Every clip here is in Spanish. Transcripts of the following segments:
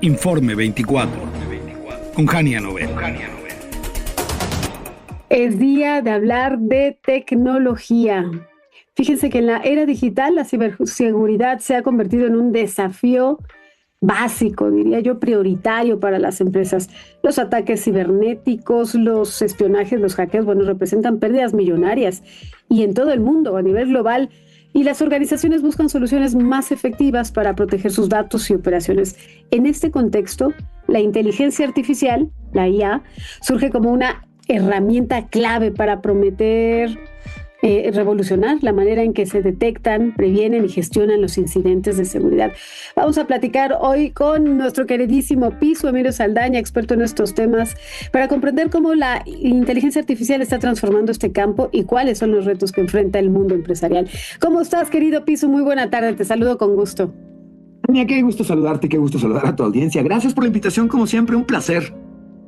Informe 24, con Hania Novel. Es día de hablar de tecnología. Fíjense que en la era digital la ciberseguridad se ha convertido en un desafío básico, diría yo, prioritario para las empresas. Los ataques cibernéticos, los espionajes, los hackeos, representan pérdidas millonarias y en todo el mundo, a nivel global. Y las organizaciones buscan soluciones más efectivas para proteger sus datos y operaciones. En este contexto, la inteligencia artificial, la IA, surge como una herramienta clave para revolucionar la manera en que se detectan, previenen y gestionan los incidentes de seguridad. Vamos a platicar hoy con nuestro queridísimo Pisu Emilio Saldaña, experto en estos temas, para comprender cómo la inteligencia artificial está transformando este campo y cuáles son los retos que enfrenta el mundo empresarial. ¿Cómo estás, querido Pisu? Muy buena tarde, te saludo con gusto. Tania, qué gusto saludarte, qué gusto saludar a tu audiencia. Gracias por la invitación, como siempre, un placer.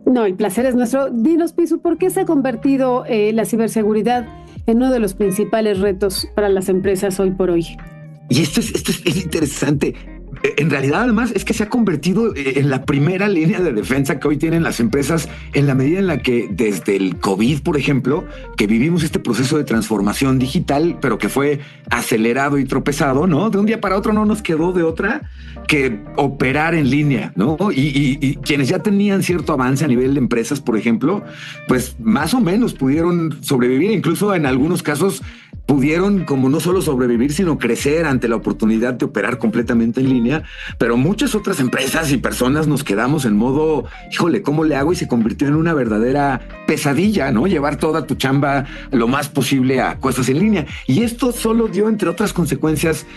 No, el placer es nuestro. Dinos, Pisu, ¿por qué se ha convertido la ciberseguridad en uno de los principales retos para las empresas hoy por hoy? Y esto es interesante. En realidad, además, es que se ha convertido en la primera línea de defensa que hoy tienen las empresas, en la medida en la que desde el COVID, por ejemplo, que vivimos este proceso de transformación digital, pero que fue acelerado y tropezado, ¿no? De un día para otro no nos quedó de otra que operar en línea, ¿no? Y quienes ya tenían cierto avance a nivel de empresas, por ejemplo, pues más o menos pudieron sobrevivir, incluso en algunos casos pudieron como no solo sobrevivir, sino crecer ante la oportunidad de operar completamente en línea. Pero muchas otras empresas y personas nos quedamos en modo, híjole, ¿cómo le hago? Y se convirtió en una verdadera pesadilla, ¿no? Llevar toda tu chamba lo más posible a cosas en línea. Y esto solo dio, entre otras consecuencias,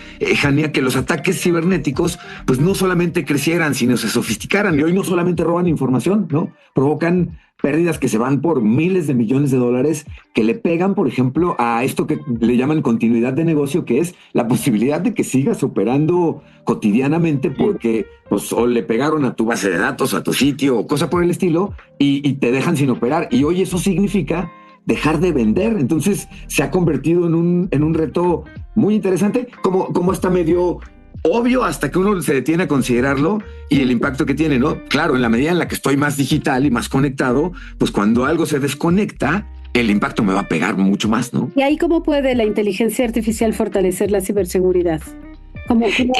Hania, que los ataques cibernéticos pues no solamente crecieran, sino se sofisticaran. Y hoy no solamente roban información, ¿no? Provocan pérdidas que se van por miles de millones de dólares, que le pegan, por ejemplo, a esto que le llaman continuidad de negocio, que es la posibilidad de que sigas operando cotidianamente porque pues, o le pegaron a tu base de datos, a tu sitio o cosa por el estilo y te dejan sin operar. Y hoy eso significa dejar de vender. Entonces se ha convertido en un reto muy interesante, como está medio obvio hasta que uno se detiene a considerarlo y el impacto que tiene, ¿no? Claro, en la medida en la que estoy más digital y más conectado, pues cuando algo se desconecta, el impacto me va a pegar mucho más, ¿no? ¿Y ahí cómo puede la inteligencia artificial fortalecer la ciberseguridad?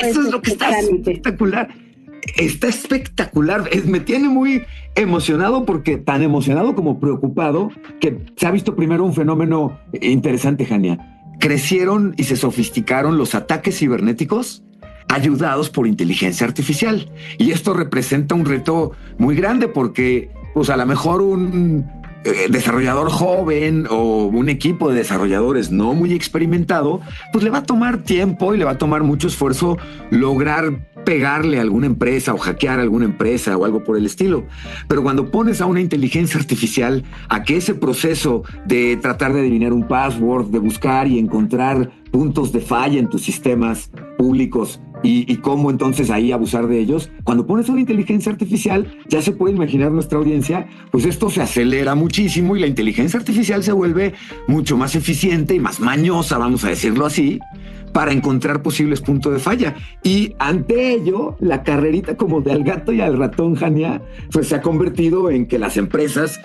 Eso es lo que está espectacular. Está espectacular. Me tiene muy emocionado, porque tan emocionado como preocupado, que se ha visto primero un fenómeno interesante, Hania. Crecieron y se sofisticaron los ataques cibernéticos ayudados por inteligencia artificial. Y esto representa un reto muy grande porque, pues a lo mejor un desarrollador joven o un equipo de desarrolladores no muy experimentado, pues le va a tomar tiempo y le va a tomar mucho esfuerzo lograr pegarle a alguna empresa o hackear a alguna empresa o algo por el estilo. Pero cuando pones a una inteligencia artificial a que ese proceso de tratar de adivinar un password, de buscar y encontrar puntos de falla en tus sistemas públicos y cómo entonces ahí abusar de ellos, cuando pones una inteligencia artificial, ya se puede imaginar nuestra audiencia, pues esto se acelera muchísimo y la inteligencia artificial se vuelve mucho más eficiente y más mañosa, vamos a decirlo así, para encontrar posibles puntos de falla. Y ante ello, la carrerita como de al gato y al ratón, Hania, pues se ha convertido en que las empresas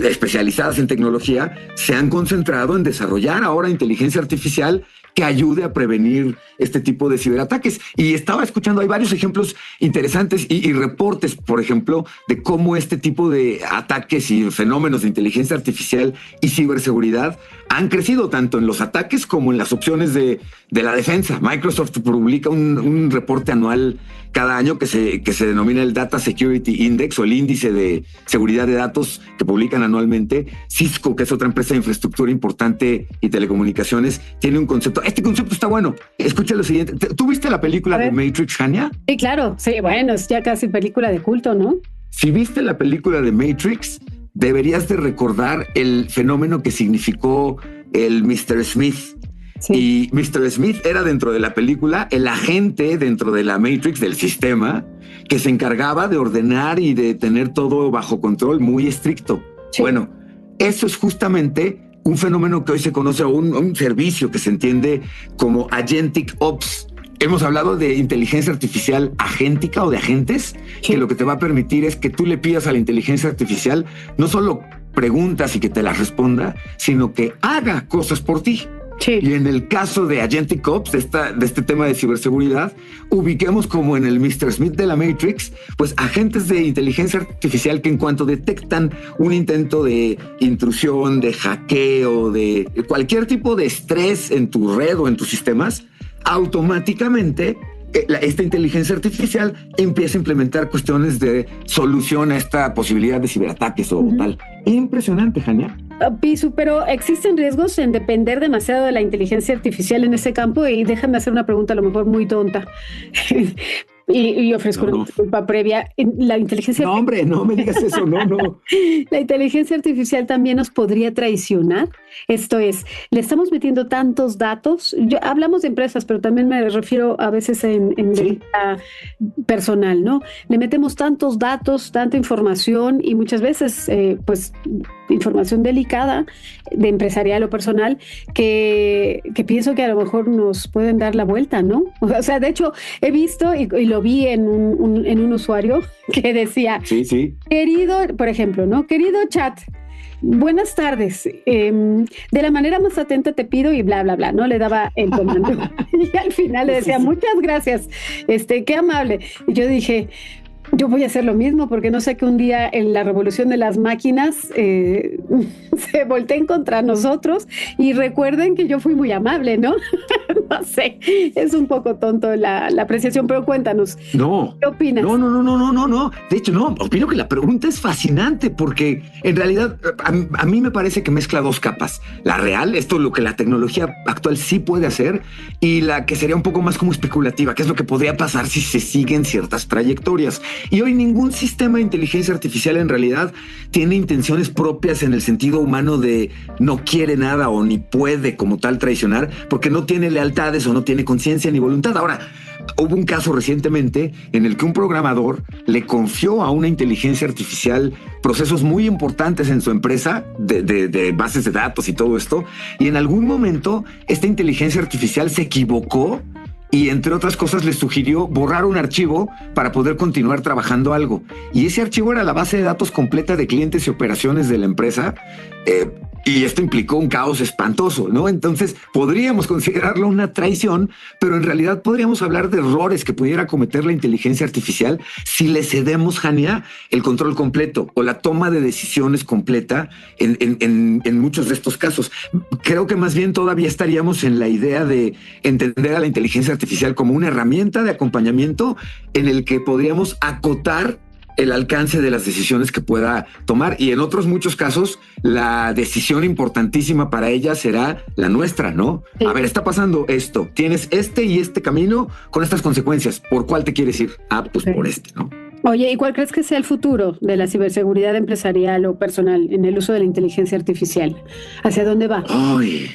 especializadas en tecnología se han concentrado en desarrollar ahora inteligencia artificial que ayude a prevenir este tipo de ciberataques. Y estaba escuchando, hay varios ejemplos interesantes y reportes, por ejemplo, de cómo este tipo de ataques y fenómenos de inteligencia artificial y ciberseguridad han crecido tanto en los ataques como en las opciones de la defensa. Microsoft publica un reporte anual cada año que se denomina el Data Security Index, o el índice de seguridad de datos que publican anualmente. Cisco, que es otra empresa de infraestructura importante y telecomunicaciones, tiene un concepto. Este concepto está bueno. Escucha lo siguiente. ¿Tú viste la película de Matrix, Hania? Sí, claro. Sí, bueno, es ya casi película de culto, ¿no? Si viste la película de Matrix, deberías de recordar el fenómeno que significó el Mr. Smith. Sí. Y Mr. Smith era, dentro de la película, el agente dentro de la Matrix, del sistema, que se encargaba de ordenar y de tener todo bajo control muy estricto. Sí. Bueno, eso es justamente un fenómeno que hoy se conoce, o un servicio que se entiende como Agentic Ops. hemos hablado de inteligencia artificial agéntica o de agentes, que lo que te va a permitir es que tú le pidas a la inteligencia artificial no solo preguntas y que te las responda, sino que haga cosas por ti. Sí. Y en el caso de Agentic Ops, de este tema de ciberseguridad, ubiquemos como en el Mr. Smith de la Matrix, pues agentes de inteligencia artificial que en cuanto detectan un intento de intrusión, de hackeo, de cualquier tipo de estrés en tu red o en tus sistemas, automáticamente esta inteligencia artificial empieza a implementar cuestiones de solución a esta posibilidad de ciberataques o tal. Impresionante, Jania. Pisu, pero existen riesgos en depender demasiado de la inteligencia artificial en ese campo, y déjame hacer una pregunta a lo mejor muy tonta. Y ofrezco una disculpa previa. La inteligencia No, hombre, no me digas eso, no. ¿La inteligencia artificial también nos podría traicionar? Esto es, le estamos metiendo tantos datos. Hablamos de empresas, pero también me refiero a veces en ¿Sí? personal, ¿no? Le metemos tantos datos, tanta información, y muchas veces, pues, información delicada, de empresarial o personal, que pienso que a lo mejor nos pueden dar la vuelta, ¿no? O sea, de hecho, he visto y lo vi en un usuario que decía, Sí. querido, por ejemplo, ¿no? Querido chat, buenas tardes. De la manera más atenta te pido, y bla, bla, bla, ¿no? Le daba el comando. Y al final le decía, muchas gracias, qué amable. Y yo dije, yo voy a hacer lo mismo, porque no sé que un día en la revolución de las máquinas se volteen contra nosotros, y recuerden que yo fui muy amable, ¿no? No sé, es un poco tonto la apreciación, pero cuéntanos. No. ¿Qué opinas? No. De hecho, no, opino que la pregunta es fascinante, porque en realidad a mí me parece que mezcla dos capas. La real, esto es lo que la tecnología actual sí puede hacer, y la que sería un poco más como especulativa, que es lo que podría pasar si se siguen ciertas trayectorias. Y hoy ningún sistema de inteligencia artificial en realidad tiene intenciones propias en el sentido humano de no quiere nada o ni puede como tal traicionar, porque no tiene lealtades o no tiene conciencia ni voluntad. Ahora, hubo un caso recientemente en el que un programador le confió a una inteligencia artificial procesos muy importantes en su empresa de bases de datos y todo esto, y en algún momento esta inteligencia artificial se equivocó y, entre otras cosas, le sugirió borrar un archivo para poder continuar trabajando algo. Y ese archivo era la base de datos completa de clientes y operaciones de la empresa. Y esto implicó un caos espantoso, ¿no? Entonces podríamos considerarlo una traición, pero en realidad podríamos hablar de errores que pudiera cometer la inteligencia artificial si le cedemos, Jania, el control completo o la toma de decisiones completa en muchos de estos casos. Creo que más bien todavía estaríamos en la idea de entender a la inteligencia artificial como una herramienta de acompañamiento en el que podríamos acotar el alcance de las decisiones que pueda tomar, y en otros muchos casos la decisión importantísima para ella será la nuestra, ¿no? Sí. A ver, está pasando esto, tienes este y este camino con estas consecuencias, ¿por cuál te quieres ir? Ah, pues sí, por este, ¿no? Oye, ¿y cuál crees que sea el futuro de la ciberseguridad empresarial o personal en el uso de la inteligencia artificial? ¿Hacia dónde va? Ay,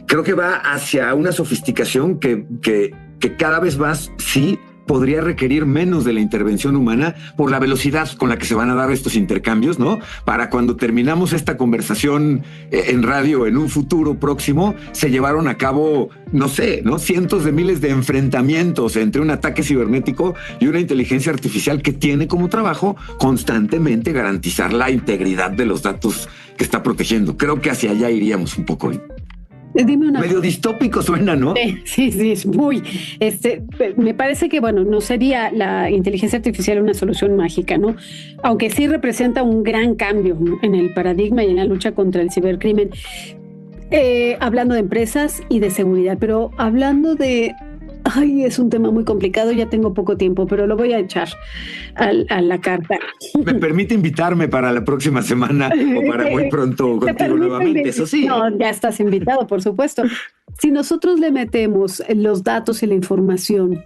creo que va hacia una sofisticación que cada vez más sí podría requerir menos de la intervención humana por la velocidad con la que se van a dar estos intercambios, ¿no? Para cuando terminamos esta conversación en radio en un futuro próximo, se llevaron a cabo, no sé, ¿no? Cientos de miles de enfrentamientos entre un ataque cibernético y una inteligencia artificial que tiene como trabajo constantemente garantizar la integridad de los datos que está protegiendo. Creo que hacia allá iríamos un poco hoy. Dime una medio distópico suena, ¿no? Sí, es muy. Me parece que, bueno, no sería la inteligencia artificial una solución mágica, ¿no? Aunque sí representa un gran cambio, ¿no?, en el paradigma y en la lucha contra el cibercrimen. Hablando de empresas y de seguridad, pero hablando de... Ay, es un tema muy complicado, ya tengo poco tiempo, pero lo voy a echar a la carta. ¿Me permite invitarme para la próxima semana o para muy pronto contigo nuevamente? Eso sí. No, ya estás invitado, por supuesto. Si nosotros le metemos los datos y la información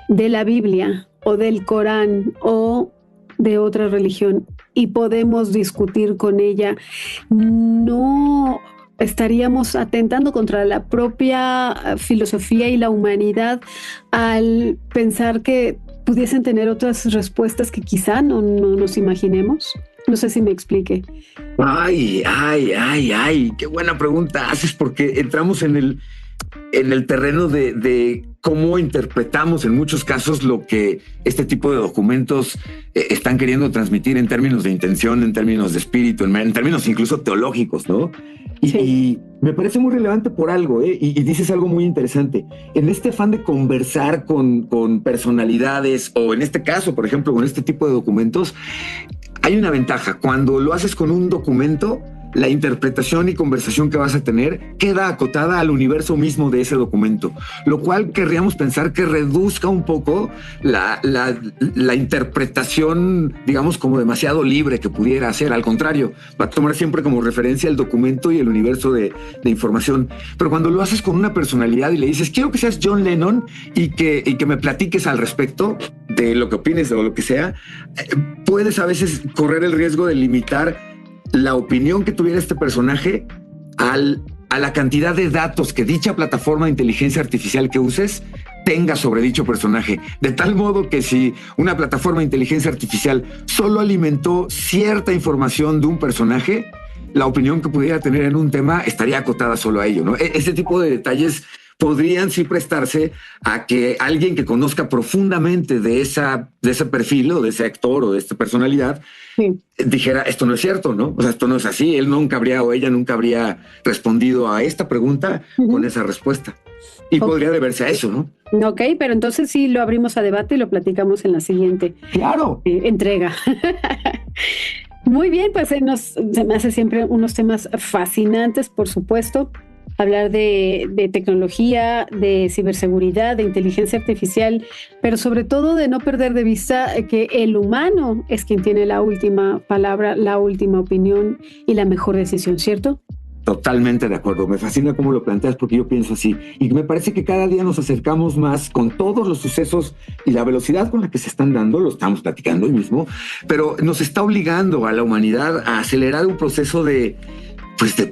de la Biblia o del Corán o de otra religión y podemos discutir con ella, no estaríamos atentando contra la propia filosofía y la humanidad al pensar que pudiesen tener otras respuestas que quizá no nos imaginemos. No sé si me explique. Ay, qué buena pregunta haces, porque entramos en en el terreno de cómo interpretamos en muchos casos lo que este tipo de documentos están queriendo transmitir en términos de intención, en términos de espíritu, en términos incluso teológicos, ¿no? Y me parece muy relevante por algo, y dices algo muy interesante. En este afán de conversar con personalidades, o en este caso, por ejemplo, con este tipo de documentos, hay una ventaja. Cuando lo haces con un documento, la interpretación y conversación que vas a tener queda acotada al universo mismo de ese documento, lo cual querríamos pensar que reduzca un poco la interpretación, digamos, como demasiado libre que pudiera hacer. Al contrario, va a tomar siempre como referencia el documento y el universo de información. Pero cuando lo haces con una personalidad y le dices, quiero que seas John Lennon y que me platiques al respecto de lo que opines o lo que sea, puedes a veces correr el riesgo de limitar la opinión que tuviera este personaje a la cantidad de datos que dicha plataforma de inteligencia artificial que uses tenga sobre dicho personaje. De tal modo que si una plataforma de inteligencia artificial solo alimentó cierta información de un personaje, la opinión que pudiera tener en un tema estaría acotada solo a ello, ¿no? Ese tipo de detalles podrían sí prestarse a que alguien que conozca profundamente de ese perfil o de ese actor o de esta personalidad dijera, esto no es cierto, ¿no? O sea, esto no es así. Él nunca habría o ella nunca habría respondido a esta pregunta con esa respuesta. Y podría deberse a eso, ¿no? Ok, pero entonces sí lo abrimos a debate y lo platicamos en la siguiente entrega. Muy bien, pues se me hace siempre unos temas fascinantes, por supuesto. Hablar de tecnología, de ciberseguridad, de inteligencia artificial, pero sobre todo de no perder de vista que el humano es quien tiene la última palabra, la última opinión y la mejor decisión, ¿cierto? Totalmente de acuerdo. Me fascina cómo lo planteas porque yo pienso así. Y me parece que cada día nos acercamos más con todos los sucesos y la velocidad con la que se están dando, lo estamos platicando hoy mismo, pero nos está obligando a la humanidad a acelerar un proceso de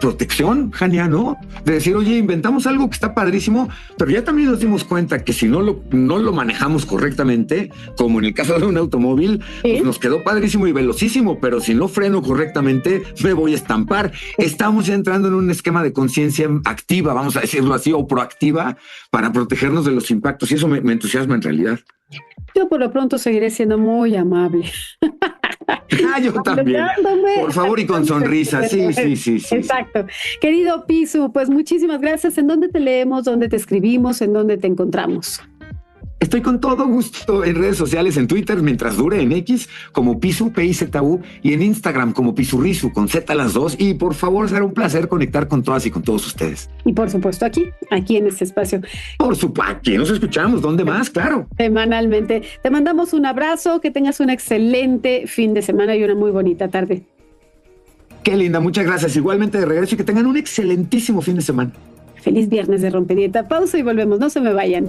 protección, Jania, ¿no? De decir, oye, inventamos algo que está padrísimo, pero ya también nos dimos cuenta que si no lo manejamos correctamente, como en el caso de un automóvil, pues nos quedó padrísimo y velocísimo, pero si no freno correctamente, me voy a estampar. Estamos ya entrando en un esquema de conciencia activa, vamos a decirlo así, o proactiva, para protegernos de los impactos, y eso me entusiasma en realidad. Yo por lo pronto seguiré siendo muy amable. Yo también. Por favor, y con sonrisa. Sí. Exacto. Querido Pisu, pues muchísimas gracias. ¿En dónde te leemos? ¿Dónde te escribimos? ¿En dónde te encontramos? Estoy con todo gusto en redes sociales, en Twitter, mientras dure, en X, como Pisu, P-I-Z-U, y en Instagram como Pisurrisu, con Z las dos. Y por favor, será un placer conectar con todas y con todos ustedes. Y por supuesto aquí en este espacio. Por supuesto, aquí nos escuchamos. ¿Dónde más? Claro. Semanalmente. Te mandamos un abrazo, que tengas un excelente fin de semana y una muy bonita tarde. Qué linda, muchas gracias. Igualmente de regreso y que tengan un excelentísimo fin de semana. Feliz viernes de Rompe Dieta. Pausa y volvemos, no se me vayan.